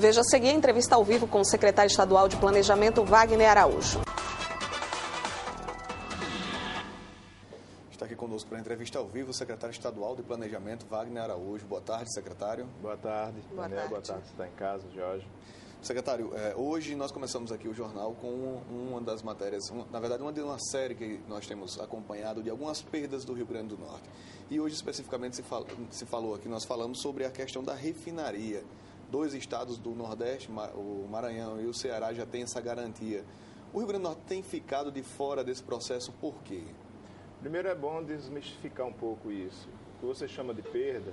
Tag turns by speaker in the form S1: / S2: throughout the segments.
S1: veja a seguir a entrevista ao vivo com o secretário estadual de Planejamento, Wagner Araújo.
S2: Está aqui conosco para a entrevista ao vivo o secretário estadual de Planejamento, Wagner Araújo. Boa tarde, secretário.
S3: Boa tarde.
S1: Boa
S3: Daniel,
S1: tarde.
S3: Boa tarde. Você está em casa, Jorge?
S2: Secretário, hoje nós começamos aqui o jornal com uma das matérias, na verdade uma série que nós temos acompanhado de algumas perdas do Rio Grande do Norte. E hoje especificamente se falou aqui, nós falamos sobre a questão da refinaria. 2 estados do Nordeste, o Maranhão e o Ceará, já têm essa garantia. O Rio Grande do Norte tem ficado de fora desse processo por quê?
S3: Primeiro é bom desmistificar um pouco isso. O que você chama de perda,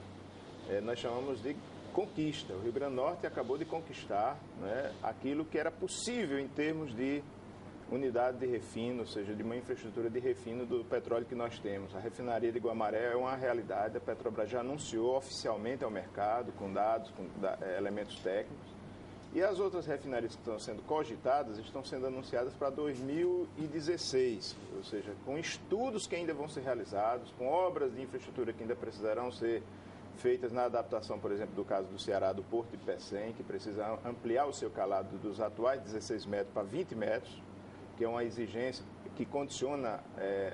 S3: nós chamamos de conquista. O Rio Grande do Norte acabou de conquistar, né, aquilo que era possível em termos de unidade de refino, ou seja, de uma infraestrutura de refino do petróleo que nós temos. A refinaria de Guamaré é uma realidade, a Petrobras já anunciou oficialmente ao mercado, com dados, com elementos técnicos. E as outras refinarias que estão sendo cogitadas estão sendo anunciadas para 2016, ou seja, com estudos que ainda vão ser realizados, com obras de infraestrutura que ainda precisarão ser feitas na adaptação, por exemplo, do caso do Ceará, do Porto de Pecém, que precisa ampliar o seu calado dos atuais 16 metros para 20 metros, que é uma exigência que condiciona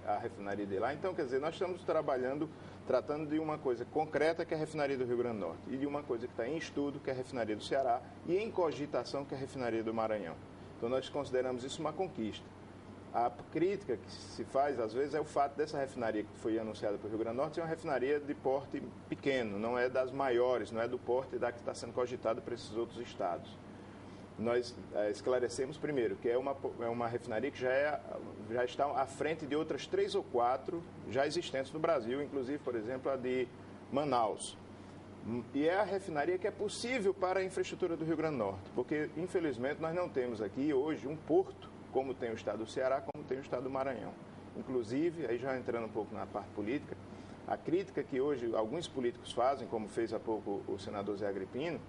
S3: a refinaria de lá. Então, quer dizer, nós estamos tratando de uma coisa concreta, que é a refinaria do Rio Grande do Norte, e de uma coisa que está em estudo, que é a refinaria do Ceará, e em cogitação, que é a refinaria do Maranhão. Então, nós consideramos isso uma conquista. A crítica que se faz, às vezes, é o fato dessa refinaria que foi anunciada para o Rio Grande do Norte ser uma refinaria de porte pequeno, não é das maiores, não é do porte da que está sendo cogitada para esses outros estados. Nós esclarecemos primeiro que é uma refinaria que já está à frente de outras 3 ou 4 já existentes no Brasil, inclusive, por exemplo, a de Manaus. E é a refinaria que é possível para a infraestrutura do Rio Grande do Norte, porque, infelizmente, nós não temos aqui hoje um porto, como tem o estado do Ceará, como tem o estado do Maranhão. Inclusive, aí já entrando um pouco na parte política, a crítica que hoje alguns políticos fazem, como fez há pouco o senador Zé Agripino,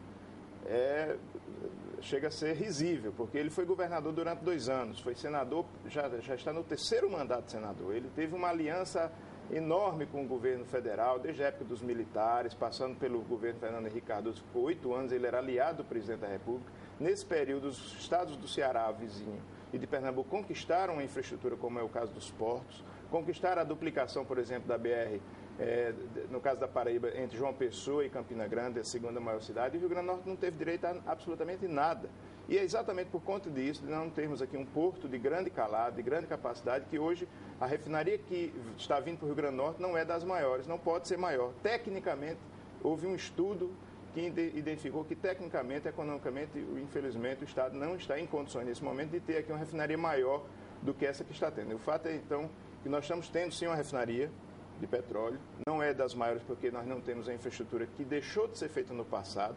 S3: chega a ser risível, porque ele foi governador durante 2 anos, foi senador, já está no 3º mandato de senador. Ele teve uma aliança enorme com o governo federal, desde a época dos militares, passando pelo governo Fernando Henrique Cardoso, por 8 anos ele era aliado do presidente da República. Nesse período, os estados do Ceará, vizinho, e de Pernambuco conquistaram uma infraestrutura, como é o caso dos portos, conquistaram a duplicação, por exemplo, da BR, no caso da Paraíba, entre João Pessoa e Campina Grande, a segunda maior cidade, e o Rio Grande do Norte não teve direito a absolutamente nada. E é exatamente por conta disso, de não termos aqui um porto de grande calado, de grande capacidade, que hoje a refinaria que está vindo para o Rio Grande do Norte não é das maiores, não pode ser maior. Tecnicamente, houve um estudo que identificou que, tecnicamente, economicamente, infelizmente, o Estado não está em condições, nesse momento, de ter aqui uma refinaria maior do que essa que está tendo. O fato é, então, que nós estamos tendo, sim, uma refinaria de petróleo, não é das maiores porque nós não temos a infraestrutura que deixou de ser feita no passado,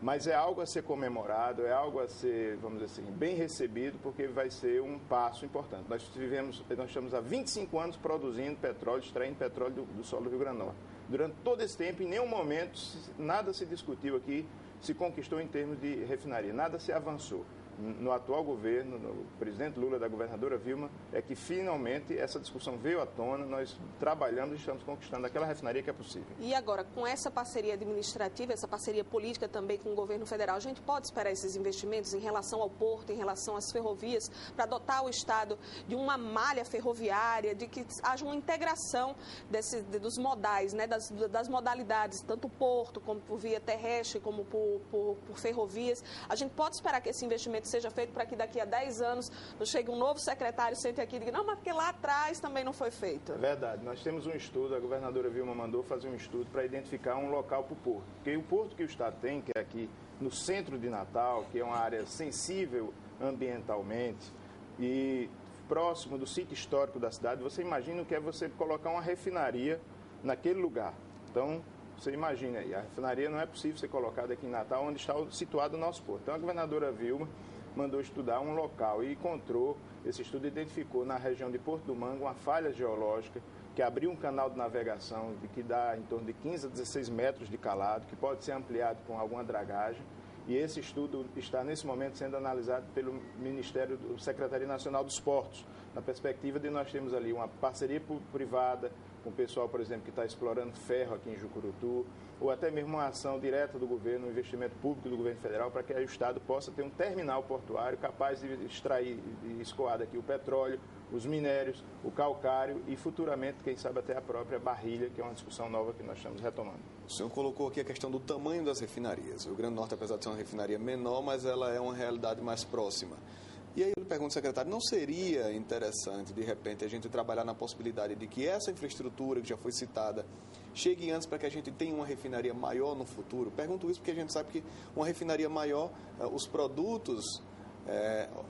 S3: mas é algo a ser comemorado, é algo a ser, vamos dizer assim, bem recebido, porque vai ser um passo importante. Nós estamos há 25 anos produzindo petróleo, extraindo petróleo do solo do Rio Grande do Norte. Durante todo esse tempo, em nenhum momento, nada se discutiu aqui, se conquistou em termos de refinaria, nada se avançou. No atual governo, no presidente Lula, da governadora Vilma, é que finalmente essa discussão veio à tona, nós trabalhamos e estamos conquistando aquela refinaria que é possível.
S1: E agora, com essa parceria administrativa, essa parceria política também com o governo federal, a gente pode esperar esses investimentos em relação ao porto, em relação às ferrovias, para dotar o Estado de uma malha ferroviária, de que haja uma integração dos modais, né, das modalidades, tanto porto como por via terrestre, como por ferrovias. A gente pode esperar que esse investimento seja feito para que daqui a 10 anos não chegue um novo secretário, sente aqui e diga, não, mas porque lá atrás também não foi feito.
S3: É verdade, nós temos um estudo, a governadora Vilma mandou fazer um estudo para identificar um local para o porto. Porque o porto que o Estado tem, que é aqui no centro de Natal, que é uma área sensível ambientalmente e próximo do sítio histórico da cidade, você imagina o que é você colocar uma refinaria naquele lugar. Então, você imagina aí, a refinaria não é possível ser colocada aqui em Natal, onde está situado o nosso porto. Então, a governadora Vilma mandou estudar um local e encontrou, esse estudo identificou na região de Porto do Mangue uma falha geológica que abriu um canal de navegação que dá em torno de 15 a 16 metros de calado, que pode ser ampliado com alguma dragagem. E esse estudo está, nesse momento, sendo analisado pelo Ministério, Secretaria Nacional dos Portos, na perspectiva de nós termos ali uma parceria privada com o pessoal, por exemplo, que está explorando ferro aqui em Jucurutu, ou até mesmo uma ação direta do governo, um investimento público do governo federal, para que aí o Estado possa ter um terminal portuário capaz de extrair e escoar daqui o petróleo, os minérios, o calcário e futuramente, quem sabe, até a própria barrilha, que é uma discussão nova que nós estamos retomando.
S2: O senhor colocou aqui a questão do tamanho das refinarias. O Rio Grande do Norte, apesar de ser uma refinaria menor, mas ela é uma realidade mais próxima. E aí eu lhe pergunto, secretário, não seria interessante, de repente, a gente trabalhar na possibilidade de que essa infraestrutura que já foi citada chegue antes para que a gente tenha uma refinaria maior no futuro? Pergunto isso porque a gente sabe que uma refinaria maior, os produtos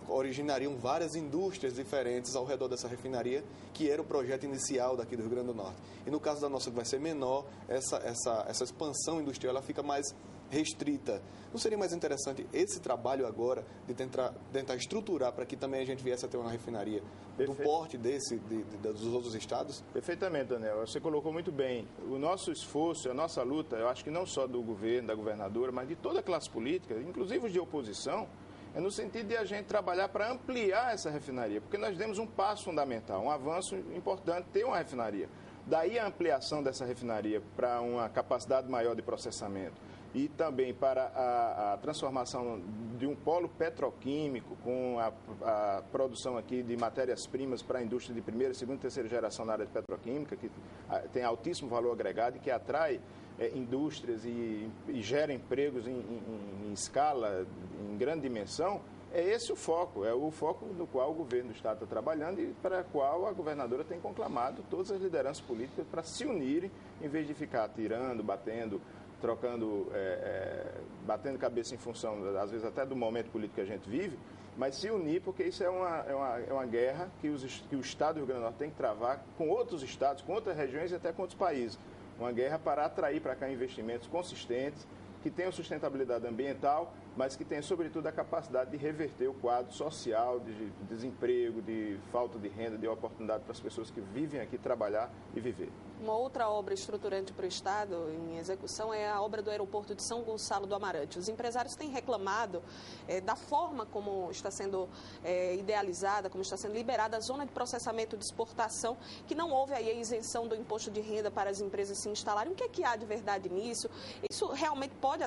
S2: originariam várias indústrias diferentes ao redor dessa refinaria, que era o projeto inicial daqui do Rio Grande do Norte. E no caso da nossa, que vai ser menor, essa expansão industrial ela fica mais restrita. Não seria mais interessante esse trabalho agora de tentar estruturar para que também a gente viesse a ter uma refinaria do porte dos outros estados?
S3: Perfeitamente, Daniel. Você colocou muito bem. O nosso esforço, a nossa luta, eu acho que não só do governo, da governadora, mas de toda a classe política, inclusive os de oposição, é no sentido de a gente trabalhar para ampliar essa refinaria, porque nós demos um passo fundamental, um avanço importante, ter uma refinaria. Daí a ampliação dessa refinaria para uma capacidade maior de processamento e também para a transformação de um polo petroquímico com a produção aqui de matérias-primas para a indústria de primeira, segunda e terceira geração na área de petroquímica, que tem altíssimo valor agregado e que atrai indústrias e gera empregos em escala, em grande dimensão. É esse o foco, é o foco no qual o governo do Estado está trabalhando e para o qual a governadora tem conclamado todas as lideranças políticas para se unirem, em vez de ficar tirando, batendo, trocando, batendo cabeça em função, às vezes até do momento político que a gente vive, mas se unir, porque isso é uma guerra que o Estado do Rio Grande do Norte tem que travar com outros estados, com outras regiões e até com outros países. Uma guerra para atrair para cá investimentos consistentes, que tenham sustentabilidade ambiental, mas que tenham, sobretudo, a capacidade de reverter o quadro social, de desemprego, de falta de renda, de oportunidade para as pessoas que vivem aqui trabalhar e viver.
S1: Uma outra obra estruturante para o Estado em execução é a obra do aeroporto de São Gonçalo do Amarante. Os empresários têm reclamado da forma como está sendo idealizada, como está sendo liberada a zona de processamento de exportação, que não houve aí a isenção do imposto de renda para as empresas se instalarem. O que é que há de verdade nisso? Isso realmente pode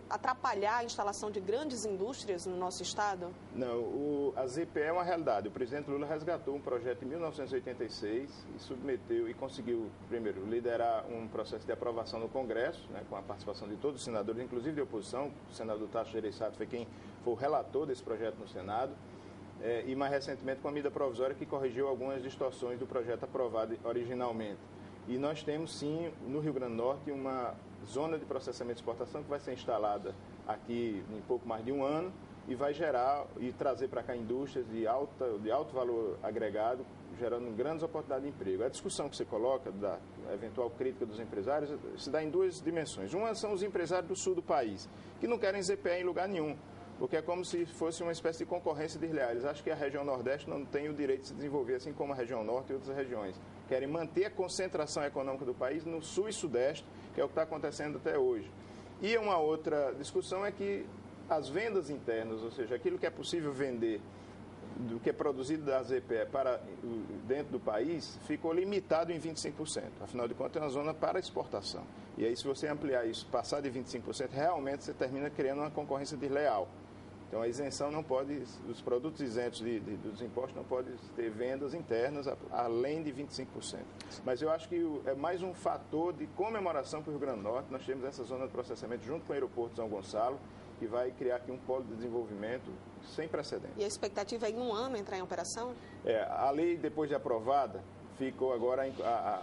S1: atrapalhar a instalação de grandes indústrias no nosso Estado?
S3: Não, a ZPE é uma realidade. O presidente Lula resgatou um projeto em 1986 e submeteu e conseguiu, primeiro, liderar um processo de aprovação no Congresso, né, com a participação de todos os senadores, inclusive de oposição. O senador Tasso Gereissati foi quem foi o relator desse projeto no Senado. E mais recentemente com a medida provisória que corrigiu algumas distorções do projeto aprovado originalmente. E nós temos, sim, no Rio Grande do Norte, uma zona de processamento e exportação que vai ser instalada aqui em pouco mais de um ano e vai gerar e trazer para cá indústrias de alto valor agregado, gerando grandes oportunidades de emprego. A discussão que você coloca da eventual crítica dos empresários se dá em duas dimensões. Uma são os empresários do sul do país, que não querem ZPE em lugar nenhum, porque é como se fosse uma espécie de concorrência desleal. Eles acham que a região Nordeste não tem o direito de se desenvolver, assim como a região Norte e outras regiões. Querem manter a concentração econômica do país no Sul e Sudeste, que é o que está acontecendo até hoje. E uma outra discussão é que as vendas internas, ou seja, aquilo que é possível vender do que é produzido da ZPE para dentro do país, ficou limitado em 25%. Afinal de contas, é uma zona para exportação. E aí, se você ampliar isso, passar de 25%, realmente você termina criando uma concorrência desleal. Então, a isenção não pode, os produtos isentos dos impostos não podem ter vendas internas além de 25%. Mas eu acho que é mais um fator de comemoração para o Rio Grande do Norte. Nós temos essa zona de processamento junto com o aeroporto de São Gonçalo, que vai criar aqui um polo de desenvolvimento sem precedentes.
S1: E a expectativa é em um ano entrar em operação?
S3: A lei, depois de aprovada, ficou agora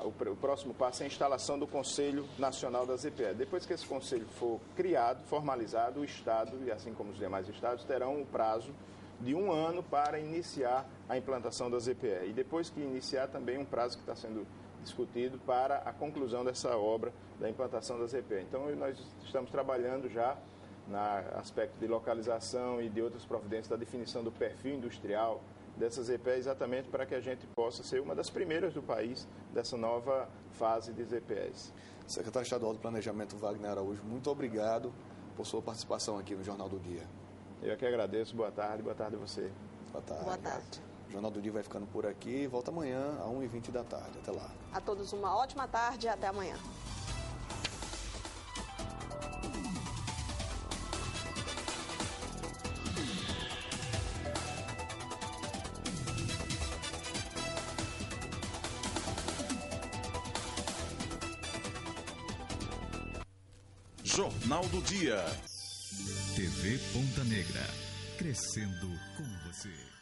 S3: o próximo passo é a instalação do Conselho Nacional da ZPE. Depois que esse conselho for criado, formalizado, o Estado, e assim como os demais estados, terão um prazo de um ano para iniciar a implantação da ZPE. E depois que iniciar, também um prazo que está sendo discutido para a conclusão dessa obra da implantação da ZPE. Então, nós estamos trabalhando já no aspecto de localização e de outras providências da definição do perfil industrial dessa ZPE, exatamente para que a gente possa ser uma das primeiras do país dessa nova fase de ZPEs.
S2: Secretário Estadual do Planejamento, Wagner Araújo, muito obrigado por sua participação aqui no Jornal do Dia.
S3: Eu que agradeço. Boa tarde a você.
S2: Boa tarde.
S1: Boa tarde.
S2: O Jornal do Dia vai ficando por aqui. Volta amanhã, às 1h20 da tarde. Até lá.
S1: A todos uma ótima tarde e até amanhã.
S4: Jornal do Dia.
S5: TV Ponta Negra. Crescendo com você.